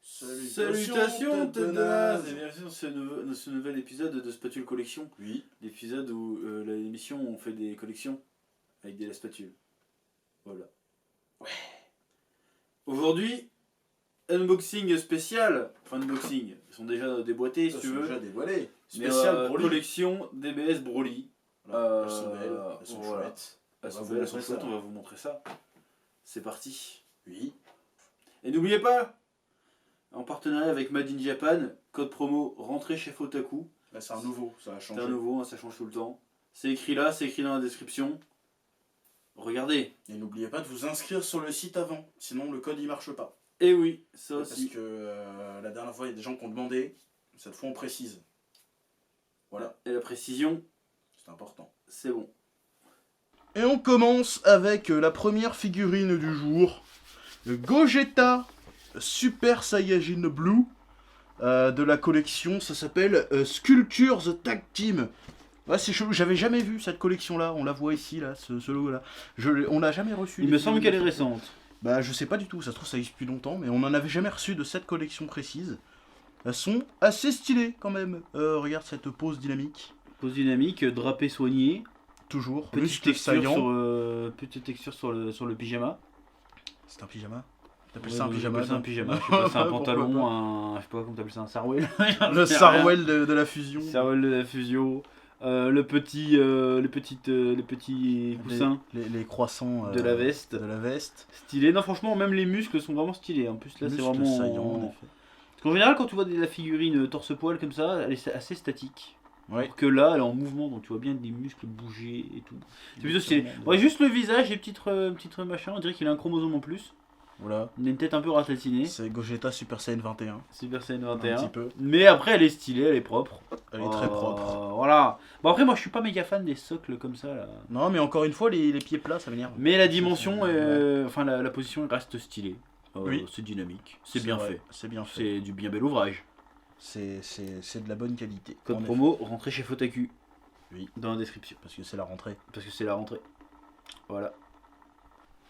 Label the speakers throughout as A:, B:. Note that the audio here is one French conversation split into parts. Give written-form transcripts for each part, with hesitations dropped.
A: Salutations Tenaze, et bienvenue dans ce nouvel épisode de Spatule Collection.
B: Oui.
A: L'épisode où l'émission on fait des collections avec des spatules. Voilà.
B: Ouais.
A: Aujourd'hui, unboxing spécial. Enfin unboxing, ils sont déjà déboîtés si tu veux.
B: Déjà dévoilé.
A: Mais
B: Spécial Broly.
A: collection DBS Broly.
B: Elles sont belles, elles sont
A: voilà.
B: chouettes.
A: Elles sont belles, elles sont chouettes, on va vous montrer ça. C'est parti.
B: Oui.
A: Et n'oubliez pas, en partenariat avec Made in Japan, code promo rentrée chez Fotaku.
B: Là c'est un nouveau, ça a changé.
A: C'est un nouveau, hein, ça change tout le temps. C'est écrit là, c'est écrit dans la description. Regardez.
B: Et n'oubliez pas de vous inscrire sur le site avant, sinon le code il marche pas.
A: Et oui, ça
B: Parce
A: aussi.
B: que la dernière fois il y a des gens qui ont demandé, cette fois on précise. Voilà,
A: Et la précision,
B: c'est important.
A: c'est bon.
B: Et on commence avec la première figurine du jour. Le Gogeta Super Saiyajin Blue de la collection. Ça s'appelle Sculptures Tag Team. Ouais, c'est chelou, j'avais jamais vu cette collection là. On la voit ici, là, ce logo là. On l'a jamais reçu.
A: Il me semble qu'elle est récente.
B: Bah, je sais pas du tout, ça se trouve ça existe depuis longtemps, mais on en avait jamais reçu de cette collection précise. Elles sont assez stylées quand même. Regarde cette pose dynamique.
A: Pose dynamique, drapé soigné.
B: Toujours.
A: Petite
B: Muscles
A: texture,
B: saillants.
A: petite texture sur le pyjama.
B: C'est un pyjama. T'appelles
A: Ouais,
B: ça un
A: moi,
B: pyjama?
A: j'appelle ça un pyjama. Je sais pas, c'est un
B: Pourquoi
A: pantalon,
B: pas.
A: un. Je sais pas comment t'appelles ça, un sarwell.
B: Le Sarwell de la fusion.
A: Sarwell de la fusion. Les petits coussins
B: Les croissants
A: de la veste.
B: De la veste.
A: Stylé. Non, franchement, même les muscles sont vraiment stylés. En plus, là, c'est
B: Muscles
A: vraiment.
B: saillants, en effet.
A: Parce qu'en général, quand tu vois la figurine torse-poil comme ça, elle est assez statique.
B: Ouais.
A: Alors que là, elle est en mouvement, donc tu vois bien des muscles bouger et tout. C'est plutôt stylé. Ouais, juste le visage et petites machin, on dirait qu'il a un chromosome en plus.
B: Voilà.
A: Il a une tête un peu ratatinée.
B: C'est Gogeta Super Saiyan 21.
A: Super Saiyan
B: Un
A: 21.
B: petit peu.
A: Mais après, elle est stylée, elle est propre.
B: Elle est très propre.
A: Voilà. Bon, après, moi, je suis pas méga fan des socles comme ça là.
B: Non, mais encore une fois, les pieds plats, ça m'énerve.
A: Mais la dimension,
B: Ouais.
A: enfin la position reste stylée.
B: Oui.
A: C'est dynamique, c'est bien
B: vrai,
A: fait.
B: C'est bien fait.
A: C'est du bien bel ouvrage.
B: C'est de la bonne qualité.
A: Code
B: En
A: promo, rentrez chez Fotaku.
B: Oui.
A: Dans la description.
B: Parce que c'est la rentrée.
A: Parce que c'est la rentrée. Voilà.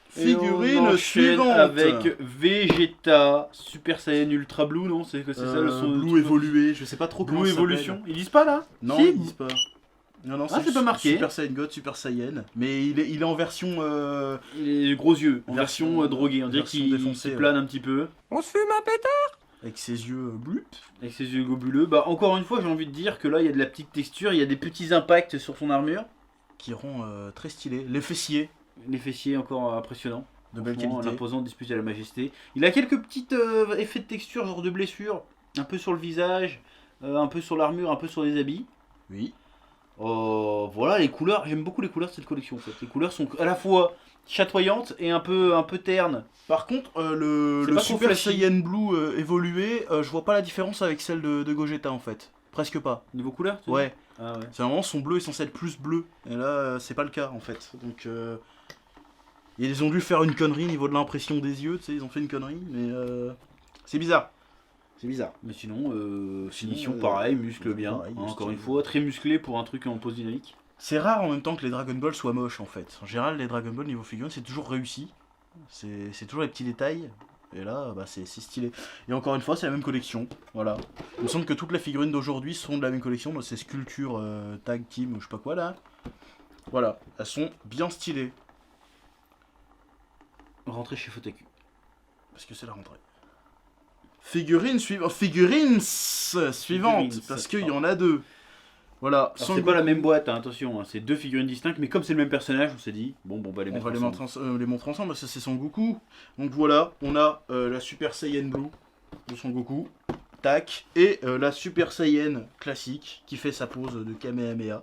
B: Figurine
A: Et on enchaîne
B: suivante.
A: avec Vegeta Super Saiyan Ultra Blue, non? C'est ça le son
B: Blue évolué, je sais pas trop comment
A: Blue
B: ça
A: Evolution.
B: s'appelle.
A: Ils disent pas là?
B: Non,
A: Si.
B: ils disent pas. Non,
A: Ah, c'est pas marqué.
B: Super Saiyan God, Super Saiyan. Mais il est en version.
A: Les gros yeux, en version
B: Version,
A: droguée. On dirait
B: version
A: qu'il
B: défoncée,
A: plane un petit peu.
C: On se fume un pétard.
B: Avec ses yeux bleus.
A: Avec ses yeux globuleux. Bah, encore une fois, j'ai envie de dire que là, il y a de la petite texture, il y a des petits impacts sur son armure.
B: Qui rend très stylé. Les fessiers.
A: Les fessiers encore impressionnants.
B: De belle
A: Franchement,
B: qualité.
A: L'imposant disputé à la majesté. Il a quelques petits effets de texture, genre de blessure. Un peu sur le visage, un peu sur l'armure, un peu sur les habits.
B: Oui.
A: Voilà les couleurs, j'aime beaucoup les couleurs de cette collection en fait. Les couleurs sont à la fois chatoyantes et un peu ternes.
B: Par contre,
A: C'est
B: le
A: pas trop
B: Super
A: flashy.
B: Saiyan Blue évolué, je vois pas la différence avec celle de Gogeta en fait. Presque pas.
A: Niveau couleur tu
B: Ouais.
A: dis Ah ouais.
B: C'est vraiment son bleu est censé être plus bleu. Et là, c'est pas le cas en fait. Donc, ils ont dû faire une connerie au niveau de l'impression des yeux. Tu sais, ils ont fait une connerie, mais c'est bizarre. C'est bizarre.
A: Mais sinon, finition
B: Sinon,
A: pareil, muscle bien.
B: pareil,
A: Hein, encore
B: stylé.
A: une fois, très musclé pour un truc en pose dynamique.
B: C'est rare en même temps que les Dragon Ball soient moches en fait. En général, les Dragon Ball niveau figurine, c'est toujours réussi. C'est toujours les petits détails. Et là, bah, c'est stylé. Et encore une fois, c'est la même collection. Voilà. Il me semble que toutes les figurines d'aujourd'hui sont de la même collection. Donc, c'est Sculpture Tag Team ou je sais pas quoi là. Voilà. Elles sont bien stylées.
A: Rentrer chez Fotaku.
B: Parce que c'est la rentrée. Figurines suivantes.
A: Figurines.
B: Parce qu'il y en a deux. Voilà.
A: Alors, c'est
B: Son
A: pas la même boîte, hein, attention, hein, c'est deux figurines distinctes, mais comme c'est le même personnage, on s'est dit, bon, on va les
B: On
A: mettre
B: va
A: ensemble.
B: les montrer ensemble parce que c'est Son Goku. Donc voilà, on a la Super Saiyan Blue de Son Goku. Tac. Et la Super Saiyan classique qui fait sa pose de Kamehameha.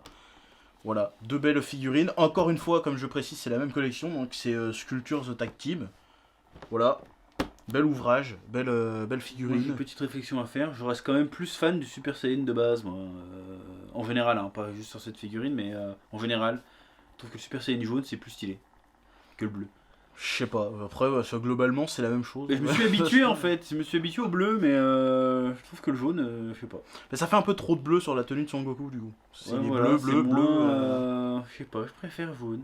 B: Voilà, deux belles figurines. Encore une fois, comme je précise, c'est la même collection. Donc c'est Sculptures The Tag Team. Voilà. Bel ouvrage, belle
A: Moi, j'ai
B: figurine.
A: une petite réflexion à faire, je reste quand même plus fan du Super Saiyan de base, moi. En général, hein, pas juste sur cette figurine, mais en général, je trouve que le Super Saiyan jaune c'est plus stylé que le bleu.
B: Je sais pas, après, ça, globalement, c'est la même chose.
A: Et je me suis habitué en fait, je me suis habitué au bleu, mais je trouve que le jaune, je sais pas.
B: Mais ça fait un peu trop de bleu sur la tenue de Son Goku, du coup. C'est
A: Ouais,
B: les
A: voilà,
B: bleu,
A: c'est
B: bleu, bleu.
A: moins, je sais pas, je préfère jaune.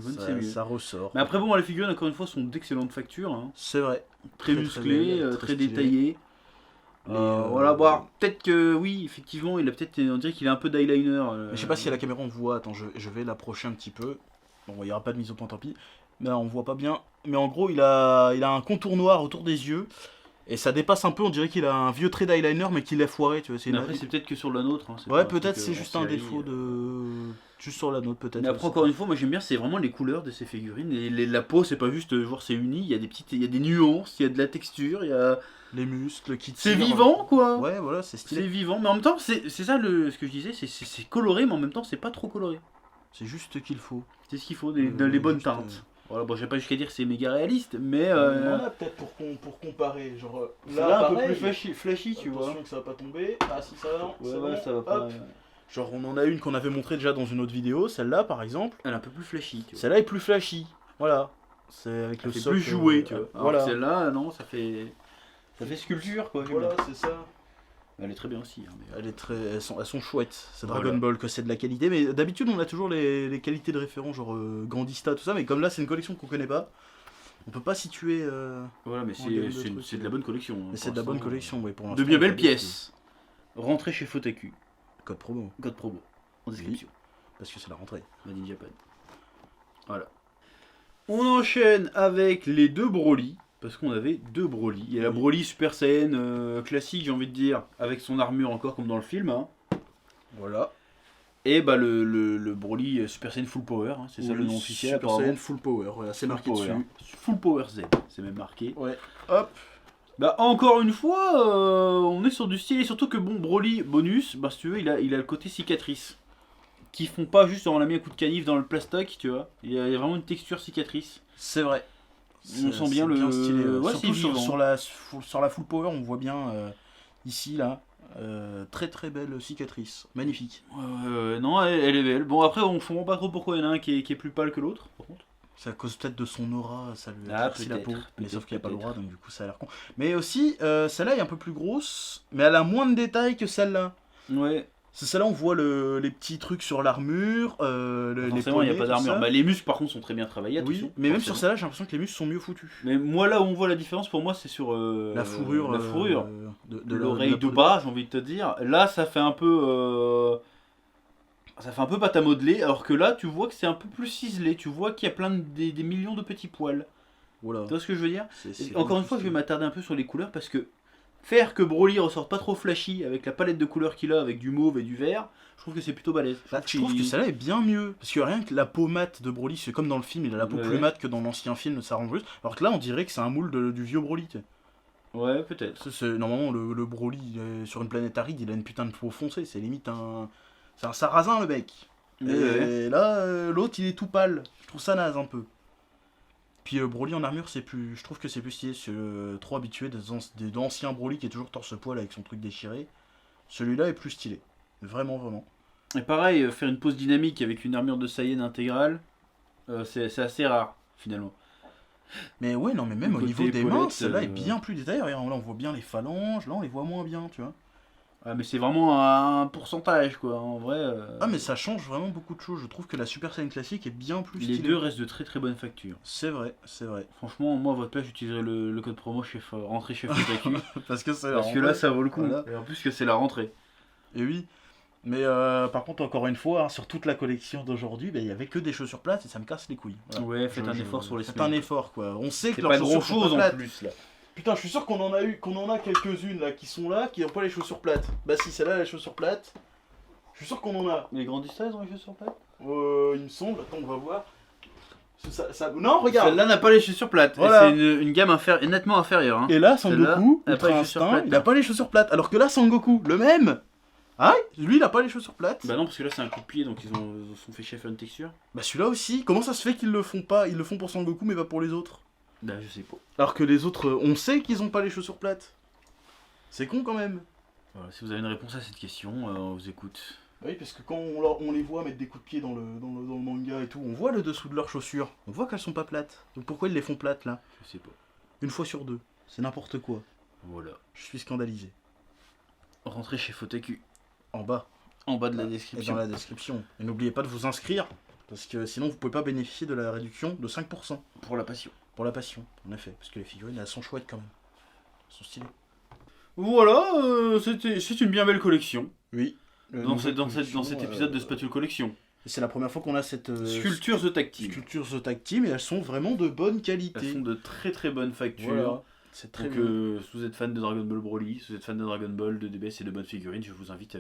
A: Jaune, c'est mieux.
B: Ça ressort.
A: Mais après, bon, les figurines, encore une fois, sont d'excellentes factures. Hein.
B: C'est vrai.
A: Très musclées,
B: belle,
A: très
B: stylé.
A: détaillées. Voilà, bon, peut-être que oui, effectivement, il a peut-être, on dirait qu'il a un peu d'eyeliner.
B: Mais je sais pas si à la caméra on voit. Attends, je vais l'approcher un petit peu. Bon, il n'y aura pas de mise au point, tant pis. Mais là, on voit pas bien. Mais en gros, il a un contour noir autour des yeux. Et ça dépasse un peu, on dirait qu'il a un vieux trait d'eyeliner, mais qu'il l'a foiré, tu vois.
A: Mais après, c'est peut-être que sur la nôtre. Hein,
B: ouais, peut-être c'est juste un défaut de. Juste sur la nôtre, peut-être.
A: Mais après, encore une fois, moi j'aime bien, c'est vraiment les couleurs de ces figurines. Et la peau, c'est pas juste, genre, c'est uni. Il y a des petites, il y a des nuances, il y a de la texture, il y a.
B: Les muscles qui
A: C'est
B: tirent.
A: vivant, quoi.
B: Ouais, voilà, c'est
A: C'est
B: stylé.
A: vivant, mais en même temps, c'est ça ce que je disais, c'est coloré, mais en même temps, c'est pas trop coloré.
B: C'est juste ce qu'il faut.
A: C'est ce qu'il faut, les bonnes
B: juste,
A: teintes. Voilà, bon, je vais pas jusqu'à dire que c'est méga réaliste, mais.
B: On en a peut-être pour comparer. Genre
A: Là, un peu
B: pareil,
A: plus flashy, tu vois.
B: attention que ça va pas tomber. Ah, si ça va, non.
A: Ouais,
B: c'est
A: ouais,
B: bon.
A: ça va pas.
B: Hop. Genre, on en a une qu'on avait montrée déjà dans une autre vidéo. Celle-là, par exemple.
A: Elle est un peu plus flashy, tu vois.
B: Celle-là est plus flashy. Voilà. C'est avec
A: Elle
B: le
A: fait
B: socle.
A: plus joué, tu vois. Alors
B: Voilà.
A: que celle-là, non, ça fait. Ça fait sculpture, quoi.
B: Voilà, c'est ça.
A: Elle est très bien aussi. Hein, mais...
B: Elles sont chouettes. C'est Dragon
A: Voilà.
B: Ball que c'est de la qualité. Mais d'habitude, on a toujours les qualités de référence, genre Grandista, tout ça. Mais comme là, c'est une collection qu'on connaît pas. On peut pas situer.
A: Voilà, mais
B: en gamme de trucs,
A: c'est de la bonne collection. Hein,
B: Mais c'est
A: pour
B: de la bonne
A: l'instant.
B: collection, oui, pour
A: De
B: l'instant.
A: bien
B: on
A: belles
B: peut
A: pièces. Rentrez chez Fotaku.
B: Code promo.
A: Code promo. En description.
B: Parce que c'est la rentrée.
A: Made in Japan. Voilà. On enchaîne avec les deux Broly. Parce qu'on avait deux Broly. Il y a la
B: Oui.
A: Broly Super Saiyan classique, j'ai envie de dire, avec son armure encore comme dans le film. Hein.
B: Voilà.
A: Et bah le Broly Super Saiyan Full Power, hein, c'est ça le nom officiel.
B: Super
A: apparemment.
B: Saiyan Full Power, voilà, c'est
A: Full
B: marqué
A: Power.
B: dessus.
A: Full Power Z, c'est même marqué.
B: Ouais. Hop.
A: Bah encore une fois, on est sur du style, et surtout que bon, Broly bonus, bah si tu veux, il a le côté cicatrice. Qui font pas juste on l'a mis un coup de canif dans le plastoc, tu vois. Il y a vraiment une texture cicatrice.
B: C'est vrai.
A: On sent bien le.
B: stylé.
A: Ouais,
B: Surtout
A: c'est vivant.
B: sur la Full Power, on voit bien ici, là. Très très belle cicatrice. Magnifique.
A: Ouais, non, elle est belle. Bon, après, on comprend pas trop pourquoi il y en a un qui est plus pâle que l'autre, par contre.
B: C'est à cause peut-être de son aura, ça lui
A: Ah,
B: éclaircit la peau.
A: peut-être,
B: Mais sauf qu'il n'y a pas le
A: peut-être.
B: droit, donc du coup ça a l'air con. Mais aussi, celle-là est un peu plus grosse, mais elle a moins de détails que celle-là.
A: Ouais.
B: C'est celle-là, on voit les petits trucs sur l'armure, les
A: Forcément, il n'y a
B: poignets,
A: pas
B: tout
A: d'armure.
B: ça.
A: Bah, les muscles, par contre, sont très bien travaillés.
B: Oui,
A: attention,
B: mais même sur
A: forcément.
B: celle-là, j'ai l'impression que les muscles sont mieux foutus.
A: Mais moi, là où on voit la différence, pour moi, c'est sur
B: La fourrure.
A: La fourrure.
B: De
A: L'oreille
B: la
A: de
B: peau
A: bas, j'ai envie de te dire. Là, ça fait un peu. Ça fait un peu pâte à modeler, alors que là, tu vois que c'est un peu plus ciselé. Tu vois qu'il y a plein des millions de petits poils.
B: Voilà.
A: Tu vois ce que je veux dire?
B: C'est
A: Encore une fois, je vais m'attarder un peu sur les couleurs parce que faire que Broly ressorte pas trop flashy avec la palette de couleurs qu'il a, avec du mauve et du vert, je trouve que c'est plutôt balèze.
B: Je trouve que celle-là est bien mieux. Parce que rien que la peau mate de Broly, c'est comme dans le film, il a la peau
A: Ouais.
B: plus mate que dans l'ancien film, ça rend juste. Alors que là, on dirait que c'est un moule du vieux Broly. Tu sais.
A: Ouais, peut-être.
B: Normalement, le Broly sur une planète aride, il a une putain de peau foncée. C'est limite un. C'est un sarrasin, le mec.
A: Ouais.
B: Et là, l'autre, il est tout pâle. Je trouve ça naze un peu. Puis Broly en armure, je trouve que c'est plus stylé. C'est trop habitué des anciens Broly qui est toujours torse-poil avec son truc déchiré. Celui-là est plus stylé. Vraiment, vraiment.
A: Et pareil, faire une pose dynamique avec une armure de Saiyan intégrale, c'est assez rare, finalement.
B: Mais ouais, non, mais même
A: Le
B: au niveau
A: côté
B: des mains,
A: épaulette,
B: celle-là est bien plus détaillée. Regarde, là, on voit bien les phalanges. Là, on les voit moins bien, tu vois.
A: Ah, mais c'est vraiment un pourcentage, quoi. En vrai,
B: Ah, mais ça change vraiment beaucoup de choses. Je trouve que la Super Saiyan classique est bien plus
A: les
B: stylée.
A: deux restent de très très bonne facture.
B: C'est vrai, c'est vrai.
A: Franchement, moi, à votre place, j'utiliserai le code promo rentrée chez Fotaku.
B: Parce que c'est
A: Parce que là, ça vaut le coup.
B: Voilà.
A: Et en plus que c'est la rentrée.
B: Et oui. Mais par contre, encore une fois, hein, sur toute la collection d'aujourd'hui, il y avait que des chaussures plates et ça me casse les couilles. Voilà.
A: Ouais, faites un effort sur les
B: Faites
A: semelles.
B: un effort, quoi. On sait que
A: C'est
B: leurs
A: pas
B: chaussures
A: grand
B: sont
A: chose
B: pas
A: en
B: plates.
A: plus, là.
B: Putain, je suis sûr qu'on en a quelques-unes là qui sont là, qui n'ont pas les chaussures plates. Bah si, celle-là, elle a les chaussures plates. Je suis sûr qu'on en a.
A: Les grandistas, ils ont les chaussures plates?
B: Il me semble. Attends, on va voir. Non, regarde.
A: Celle-là n'a pas les chaussures plates.
B: Voilà.
A: Et c'est une gamme nettement inférieure. Hein.
B: Et là,
A: Celle-là,
B: Sangoku,
A: elle a pas
B: Ultra
A: les chaussures
B: Instinct,
A: plates,
B: il a
A: hein.
B: pas les chaussures plates. Alors que là, Sangoku, le même. Ah, lui, il a pas les chaussures plates.
A: Bah non, parce que là, c'est un coup de pied, donc ils se sont fait chier à faire une texture.
B: Bah celui-là aussi. Comment ça se fait qu'ils le font pas? Ils le font pour Sangoku, mais pas pour les autres.
A: Bah, je sais pas.
B: Alors que les autres, on sait qu'ils ont pas les chaussures plates. C'est con quand même.
A: Voilà, si vous avez une réponse à cette question, on vous écoute.
B: Oui, parce que quand on les voit mettre des coups de pied dans le manga et tout, on voit le dessous de leurs chaussures. On voit qu'elles sont pas plates. Donc pourquoi ils les font plates là?
A: Je sais pas.
B: Une fois sur deux. C'est n'importe quoi.
A: Voilà.
B: Je suis scandalisé.
A: Rentrez chez Fotaku.
B: En bas.
A: En bas de la
B: Et dans
A: description.
B: la description. Et n'oubliez pas de vous inscrire Parce que sinon, vous pouvez pas bénéficier de la réduction de 5%
A: Pour la passion.
B: pour la passion, en effet. Parce que les figurines, elles sont chouettes quand même. Elles sont stylées.
A: Voilà, c'est une bien belle collection.
B: Oui.
A: Dans cet épisode de Spatule Collection.
B: C'est la première fois qu'on a cette
A: Sculpture The Tag Team.
B: sculpture The Tag Team et elles sont vraiment de bonne qualité.
A: Elles sont de très très bonne facture.
B: Voilà. C'est très
A: Donc,
B: bien.
A: si vous êtes fan de Dragon Ball Broly, si vous êtes fan de Dragon Ball, de DBS et de bonnes figurines, je vous invite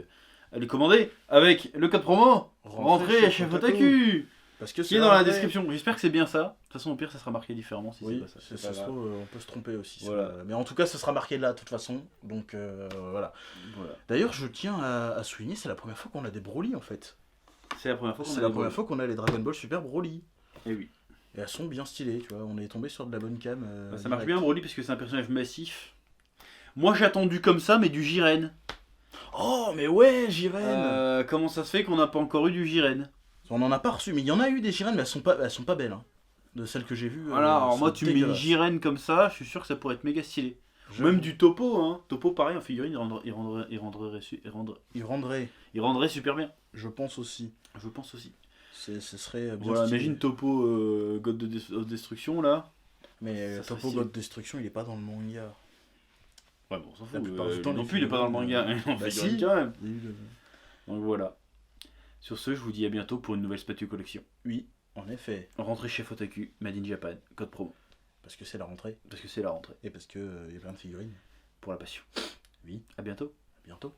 A: à les commander avec le code promo Rentrez chez Fotaku,
B: Parce que
A: qui est dans la description. J'espère que c'est bien ça. De toute façon, au pire, ça sera marqué différemment si
B: Oui,
A: c'est pas ça.
B: ça se trouve, on peut se tromper aussi.
A: Voilà.
B: Mais en tout cas, ça sera marqué là, de toute façon. Donc voilà.
A: Voilà.
B: D'ailleurs, je tiens à souligner, c'est la première fois qu'on a des Broly en fait.
A: C'est la première fois qu'on
B: C'est
A: a
B: la
A: les
B: première
A: Broly.
B: fois qu'on a les Dragon Ball Super Broly.
A: Et oui.
B: Et elles sont bien stylées, tu vois. On est tombé sur de la bonne cam.
A: Ça marche
B: direct.
A: bien Broly parce que c'est un personnage massif. Moi j'ai attendu comme ça, mais du Jiren.
B: Oh, mais ouais, Jiren.
A: Comment ça se fait qu'on n'a pas encore eu du Jiren?
B: On en a pas reçu, mais il y en a eu des Jiren, mais elles sont pas belles. Hein. De celles que j'ai vues.
A: Voilà, alors
B: elles
A: moi
B: sont
A: tu me mets une
B: dégueulasses.
A: Jiren comme ça, je suis sûr que ça pourrait être méga stylé.
B: Je-
A: Même du Topo, hein. Topo pareil en figurine,
B: Il rendrait,
A: il rendrait super bien.
B: je pense aussi.
A: Je pense aussi.
B: Ce serait bien
A: Voilà,
B: stylé.
A: imagine Topo God of Destruction là.
B: Mais
A: Ça serait
B: Topo
A: stylé.
B: God Destruction, il est pas dans le manga.
A: Ouais, bon, on s'en
B: La
A: fout.
B: plupart du temps,
A: Non
B: les
A: plus, il est pas dans le
B: figurines,
A: manga. En
B: bah
A: figurine
B: si.
A: quand même.
B: Il y a eu le-
A: Donc voilà. Sur ce, je vous dis à bientôt pour une nouvelle Spatule Collection.
B: Oui, en effet.
A: Rentrez chez Fotaku, Made in Japan, code promo.
B: Parce que c'est la rentrée.
A: Parce que c'est la rentrée
B: Et parce que il y a plein de figurines.
A: pour la passion.
B: Oui.
A: À bientôt.
B: À bientôt.